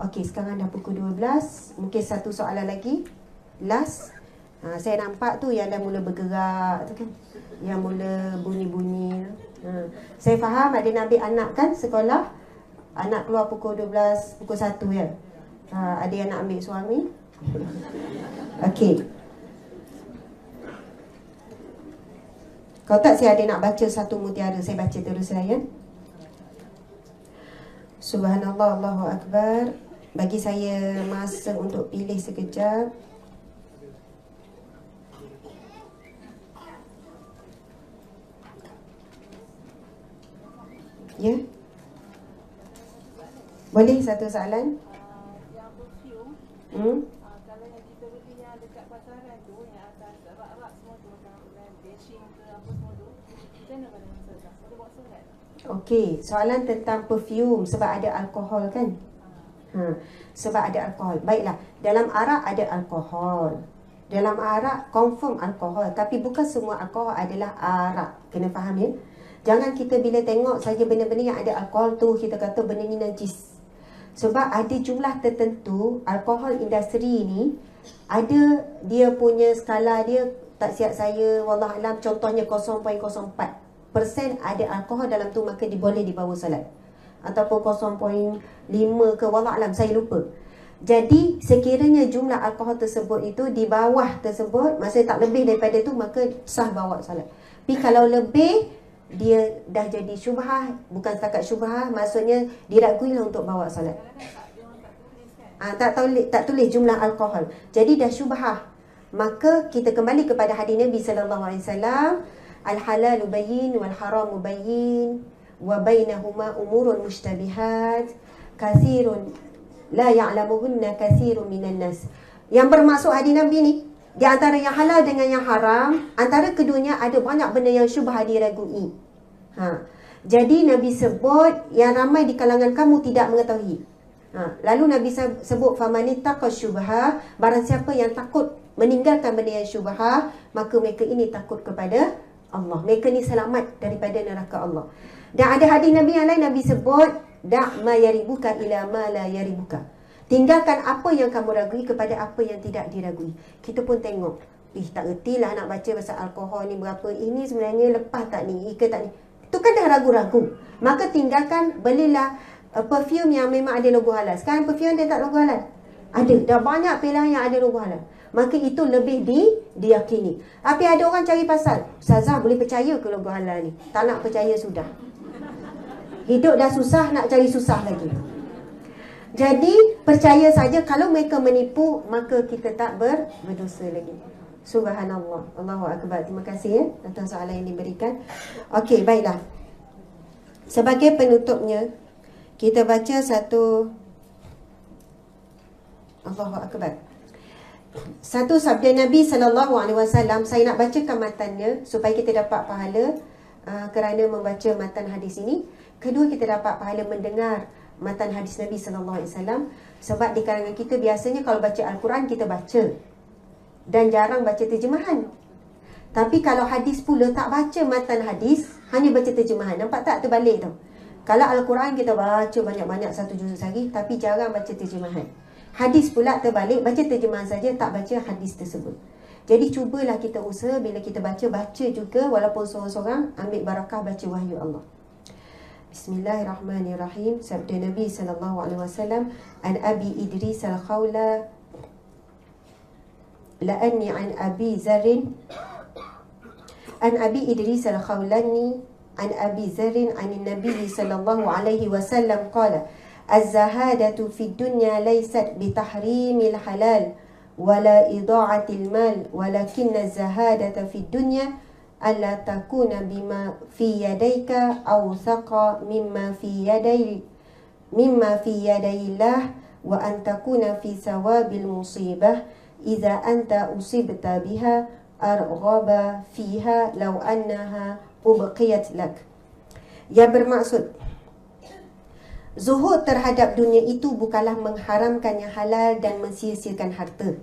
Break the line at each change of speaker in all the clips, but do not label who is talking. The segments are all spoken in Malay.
Okey, sekarang dah pukul 12. Mungkin satu soalan lagi. Last. Saya nampak tu yang dah mula bergerak tu kan. Yang mula bunyi-bunyi. Saya faham ada nak ambil anak kan sekolah. Anak keluar pukul 12, pukul 1 ya. Ada yang nak ambil suami. Okey. Kalau tak saya ada nak baca satu mutiara. Saya baca terus saya. Subhanallah, Allahu Akbar. Bagi saya masa untuk pilih sekejap. Ya. Boleh satu soalan?
Yang perfume, kalau yang kita beli yang dekat pasaran tu, yang atas rak-rak semua tu, dan dashing ke apa semua tu, macam mana pada masa tu? Boleh buat solat?
Okey, soalan tentang perfume sebab ada alkohol kan? Sebab ada alkohol. Baiklah, dalam arak ada alkohol. Dalam arak confirm alkohol, tapi bukan semua alkohol adalah arak. Kena faham ya? Jangan kita bila tengok saja benda-benda yang ada alkohol tu, kita kata benda ni najis. Sebab ada jumlah tertentu, alkohol industri ni ada dia punya skala dia, tak siap saya wallahualam, contohnya 0.04% ada alkohol dalam tu, maka boleh dibawa solat. Ataupun 0.5 ke wallahualam, saya lupa. Jadi sekiranya jumlah alkohol tersebut itu di bawah tersebut, maksudnya tak lebih daripada tu, maka sah bawa solat. Tapi kalau lebih, dia dah jadi syubhah. Bukan setakat syubhah, maksudnya diraguilah untuk bawa solat. Tak tulis jumlah alkohol, jadi dah syubhah. Maka kita kembali kepada hadis Nabi sallallahu alaihi wasallam, al-halalu bayyin wal haramu bayyin wa bainahuma umurun mushtabihat katsirun la ya'lamuhunna katsirun minan nas. Yang bermaksud hadis Nabi ni, di antara yang halal dengan yang haram, antara keduanya ada banyak benda yang syubhah diragui. Jadi Nabi sebut yang ramai di kalangan kamu tidak mengetahui. Lalu Nabi sebut famanittaqa syubhah, barang siapa yang takut meninggalkan benda yang syubhah, maka mereka ini takut kepada Allah. Mereka ni selamat daripada neraka Allah. Dan ada hadis Nabi yang lain, Nabi sebut da' ma yaribuka ila ma la yaribuka. Tinggalkan apa yang kamu ragui kepada apa yang tidak diragui. Kita pun tengok, tak ertilah nak baca pasal alkohol ni berapa. Ini sebenarnya lepas tak ni, ke tak ni. Itu kan dah ragu-ragu. Maka tinggalkan, belilah perfume yang memang ada logo halal. Sekarang perfume dia tak logo halal. Ada, dah banyak pilihan yang ada logo halal. Maka itu lebih diyakini. Tapi ada orang cari pasal, Ustazah boleh percaya ke logo halal ni? Tak nak percaya sudah. Hidup dah susah, nak cari susah lagi. Jadi percaya saja. Kalau mereka menipu, maka kita tak berdosa lagi. Subhanallah, Allahu Akbar. Terima kasih ya atas soalan yang diberikan. Okey, baiklah. Sebagai penutupnya, kita baca satu, Allahu Akbar, satu sabda Nabi SAW. Saya nak bacakan matannya supaya kita dapat pahala kerana membaca matan hadis ini. Kedua, kita dapat pahala mendengar matan hadis Nabi SAW. Sebab di kalangan kita biasanya kalau baca Al-Quran kita baca dan jarang baca terjemahan. Tapi kalau hadis pula tak baca matan hadis, hanya baca terjemahan. Nampak tak terbalik tau? Kalau Al-Quran kita baca banyak-banyak, 1 juzuk sehari, tapi jarang baca terjemahan. Hadis pula terbalik, baca terjemahan saja, tak baca hadis tersebut. Jadi cubalah kita usaha bila kita baca juga, walaupun seorang-seorang, ambil barakah baca wahyu Allah. Bismillahirrahmanirrahim. Sabda Nabi SAW, an Abi Idris al-Khawla la'anni an Abi Zarin an Abi Idris al-Khawlani an Abi Zarin an Nabi sallallahu alaihi wasallam qala az-zahadatu fid dunya laysat bitahrimil halal wala ida'atil mal walakinna az-zahadata fid dunya alla takuna bima fi yadayka awthaqa mimma fi yadayillah wa an takuna fi sawabil musibah idza anta usibta biha arghaba fiha law annaha ubqiyat lak. Yang bermaksud, zuhud terhadap dunia itu bukanlah mengharamkan yang halal dan mensia-siakan harta.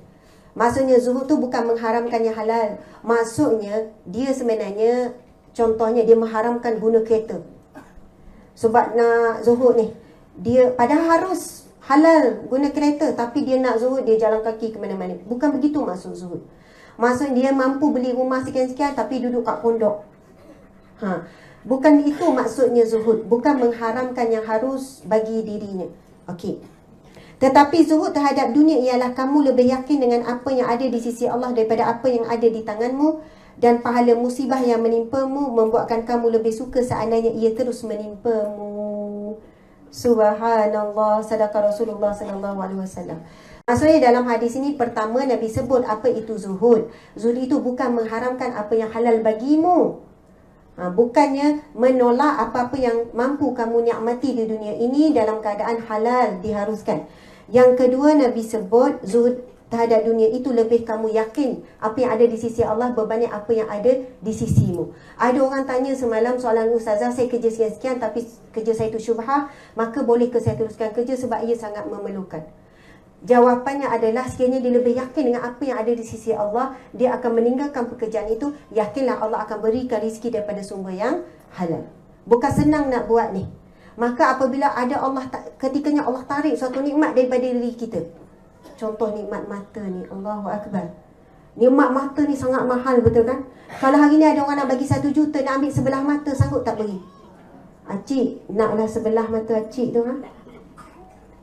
Maksudnya zuhud tu bukan mengharamkan yang halal. Maksudnya dia sebenarnya, contohnya dia mengharamkan guna kereta. Sebab nak zuhud ni, dia padahal halal guna kereta tapi dia nak zuhud, dia jalan kaki ke mana-mana. Bukan begitu maksud zuhud. Maksud dia mampu beli rumah sekian-sekian tapi duduk kat pondok. Bukan itu maksudnya zuhud. Bukan mengharamkan yang harus bagi dirinya. Okey. Tetapi zuhud terhadap dunia ialah kamu lebih yakin dengan apa yang ada di sisi Allah daripada apa yang ada di tanganmu, dan pahala musibah yang menimpamu membuatkan kamu lebih suka seandainya ia terus menimpamu. Subhanallah, sadaqa Rasulullah sallallahu alaihi wasallam. Maksudnya dalam hadis ini, pertama Nabi sebut apa itu zuhud. Zuhud itu bukan mengharamkan apa yang halal bagimu. Bukannya menolak apa-apa yang mampu kamu nikmati di dunia ini dalam keadaan halal diharuskan. Yang kedua, Nabi sebut zuhud terhadap dunia itu lebih kamu yakin apa yang ada di sisi Allah berbanding apa yang ada di sisimu. Ada orang tanya semalam soalan, Ustazah, saya kerja sekian-sekian tapi kerja saya itu syubhah, maka boleh ke saya teruskan kerja sebab ia sangat memerlukan? Jawapannya adalah sekiranya dia lebih yakin dengan apa yang ada di sisi Allah, dia akan meninggalkan pekerjaan itu. Yakinlah Allah akan berikan rezeki daripada sumber yang halal. Bukan senang nak buat ni. Maka apabila ada Allah, ketikanya Allah tarik suatu nikmat daripada diri kita. Contoh nikmat mata ni, Allahu Akbar. Nikmat mata ni sangat mahal, betul kan? Kalau hari ni ada orang nak bagi 1 juta nak ambil sebelah mata, sanggup tak beri? Acik, naklah sebelah mata acik tu,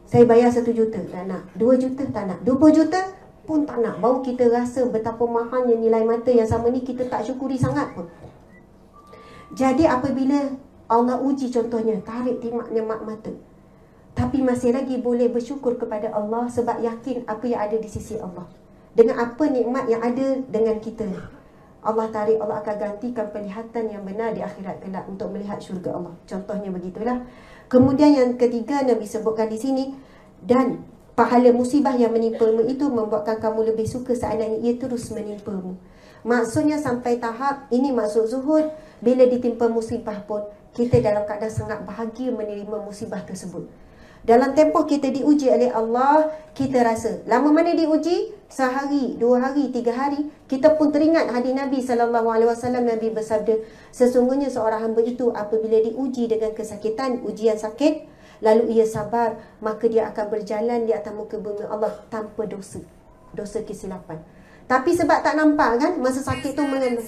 saya bayar 1 juta, tak nak. 2 juta, tak nak. 20 juta pun tak nak. Baru kita rasa betapa mahalnya nilai mata yang sama ni, kita tak syukuri sangat pun. Jadi apabila Allah uji contohnya, tarik nikmat mata, tapi masih lagi boleh bersyukur kepada Allah sebab yakin apa yang ada di sisi Allah. Dengan apa nikmat yang ada dengan kita, Allah tarik, Allah akan gantikan penglihatan yang benar di akhirat kelak untuk melihat syurga Allah. Contohnya begitulah. Kemudian yang ketiga Nabi sebutkan di sini, dan pahala musibah yang menimpamu itu membuatkan kamu lebih suka seandainya ia terus menimpamu. Maksudnya sampai tahap ini maksud zuhud, bila ditimpa musibah pun kita dalam keadaan sangat bahagia menerima musibah tersebut. Dalam tempoh kita diuji oleh Allah, kita rasa lama mana diuji? Sehari, 2 hari, 3 hari. Kita pun teringat hadis Nabi SAW. Nabi bersabda, sesungguhnya seorang hamba itu apabila diuji dengan kesakitan, ujian sakit, lalu ia sabar, maka dia akan berjalan di atas muka bumi Allah tanpa dosa, dosa kesilapan. Tapi sebab tak nampak kan, masa sakit tu mengenai.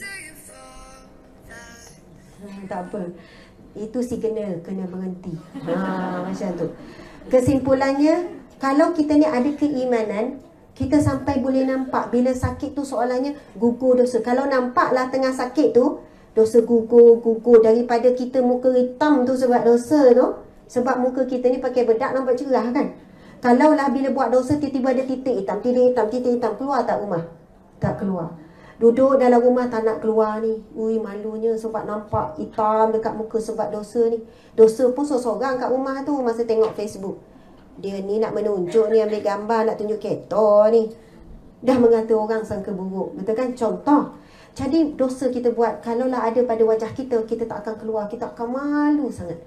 Tak apa, itu si kena berhenti. Macam tu. Kesimpulannya, kalau kita ni ada keimanan, kita sampai boleh nampak bila sakit tu soalannya gugur dosa. Kalau nampaklah tengah sakit tu, dosa gugur daripada kita muka hitam tu sebab dosa tu. Sebab muka kita ni pakai bedak nampak cerah kan. Kalaulah bila buat dosa tiba-tiba ada titik hitam, keluar tak rumah? Tak keluar. Duduk dalam rumah tak nak keluar ni. Ui, malunya sebab nampak hitam dekat muka sebab dosa ni. Dosa pun seorang kat rumah tu masa tengok Facebook. Dia ni nak menunjuk ni, ambil gambar nak tunjuk kereta ni. Dah mengata orang sangka buruk. Betul kan? Contoh. Jadi dosa kita buat, kalaulah ada pada wajah kita, kita tak akan keluar. Kita akan malu sangat.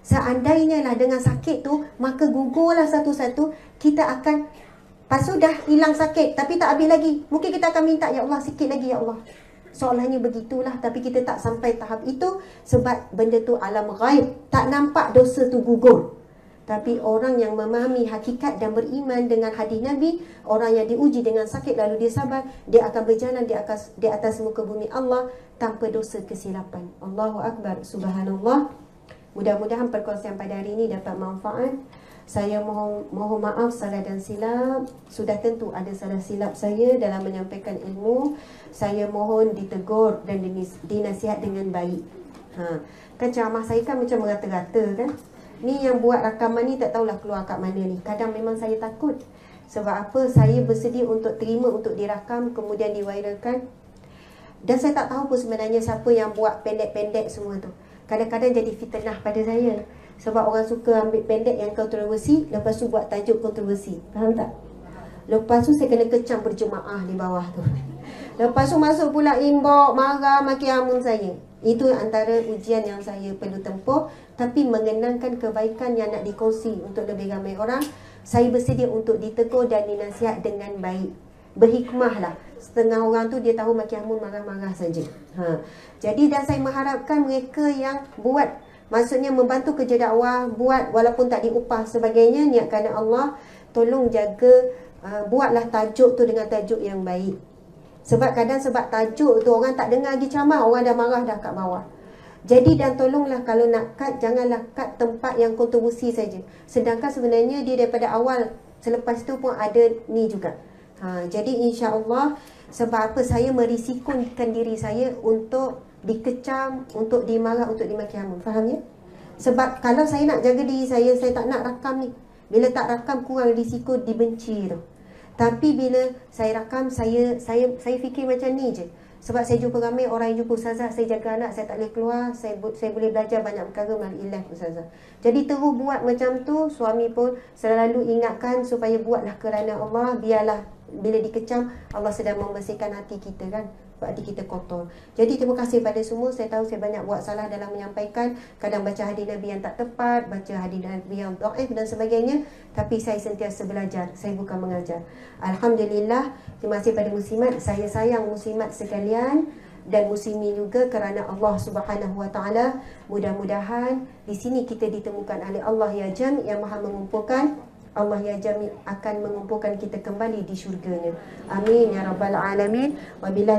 Seandainya lah dengan sakit tu, maka gugurlah satu-satu. Kita akan, lepas tu dah hilang sakit tapi tak habis lagi. Mungkin kita akan minta, ya Allah sikit lagi ya Allah. Soalannya begitulah. Tapi kita tak sampai tahap itu sebab benda tu alam ghaib. Tak nampak dosa tu gugur. Tapi orang yang memahami hakikat dan beriman dengan hadis Nabi, orang yang diuji dengan sakit lalu dia sabar, dia akan berjalan di atas muka bumi Allah tanpa dosa kesilapan. Allahu Akbar, subhanallah. Mudah-mudahan perkongsian pada hari ini dapat manfaat. Saya mohon maaf salah dan silap. Sudah tentu ada salah silap saya dalam menyampaikan ilmu. Saya mohon ditegur dan dinasihat dengan baik. Kan ceramah saya kan macam merata-rata kan. Ni yang buat rakaman ni tak tahulah keluar kat mana ni. Kadang memang saya takut. Sebab apa? Saya bersedia untuk terima untuk dirakam kemudian diviralkan. Dan saya tak tahu pun sebenarnya siapa yang buat pendek-pendek semua tu. Kadang-kadang jadi fitnah pada saya. Sebab orang suka ambil pendek yang kontroversi, lepas tu buat tajuk kontroversi. Faham tak? Lepas tu saya kena kecam berjemaah di bawah tu. Lepas tu masuk pula inbox, marah, maki amun saya. Itu antara ujian yang saya perlu tempuh. Tapi mengenangkan kebaikan yang nak dikongsi untuk lebih ramai orang, saya bersedia untuk ditegur dan dinasihat dengan baik. Berhikmahlah. Setengah orang tu dia tahu maki amun, marah-marah saja. Jadi dan saya mengharapkan mereka yang buat Maksudnya membantu kerja dakwah, buat walaupun tak diupah sebagainya, niat kerana Allah. Tolong jaga, buatlah tajuk tu dengan tajuk yang baik. Sebab kadang sebab tajuk tu orang tak dengar lagi ceramah, orang dah marah dah kat bawah. Jadi dan tolonglah kalau nak cut, janganlah cut tempat yang kontribusi saja. Sedangkan sebenarnya dia daripada awal, selepas tu pun ada ni juga. Jadi insya-Allah, sebab apa saya merisikokan diri saya untuk dikecam, untuk dimarah, untuk dimaki hama. Faham ya? Sebab kalau saya nak jaga diri saya tak nak rakam ni. Bila tak rakam, kurang risiko dibenci tu. Tapi bila saya rakam, saya fikir macam ni je. Sebab saya jumpa ramai orang yang jumpa ustazah, saya jaga anak, saya tak boleh keluar, saya boleh belajar banyak perkara melalui live ustazah. Jadi terus buat macam tu, suami pun selalu ingatkan supaya buatlah kerana Allah, biarlah bila dikecam, Allah sedang membersihkan hati kita kan. Sebab hati kita kotor. Jadi terima kasih pada semua. Saya tahu saya banyak buat salah dalam menyampaikan. Kadang baca hadis Nabi yang tak tepat, baca hadis Nabi yang dhaif dan sebagainya. Tapi saya sentiasa belajar. Saya bukan mengajar. Alhamdulillah. Terima kasih pada muslimat. Saya sayang muslimat sekalian dan muslimin juga kerana Allah Subhanahu Wa Taala. Mudah-mudahan di sini kita ditemukan oleh Allah ya Jam yang Maha mengumpulkan. Allah ya Jami akan mengumpulkan kita kembali di syurganya. Amin ya rabbal alamin. Wabillahi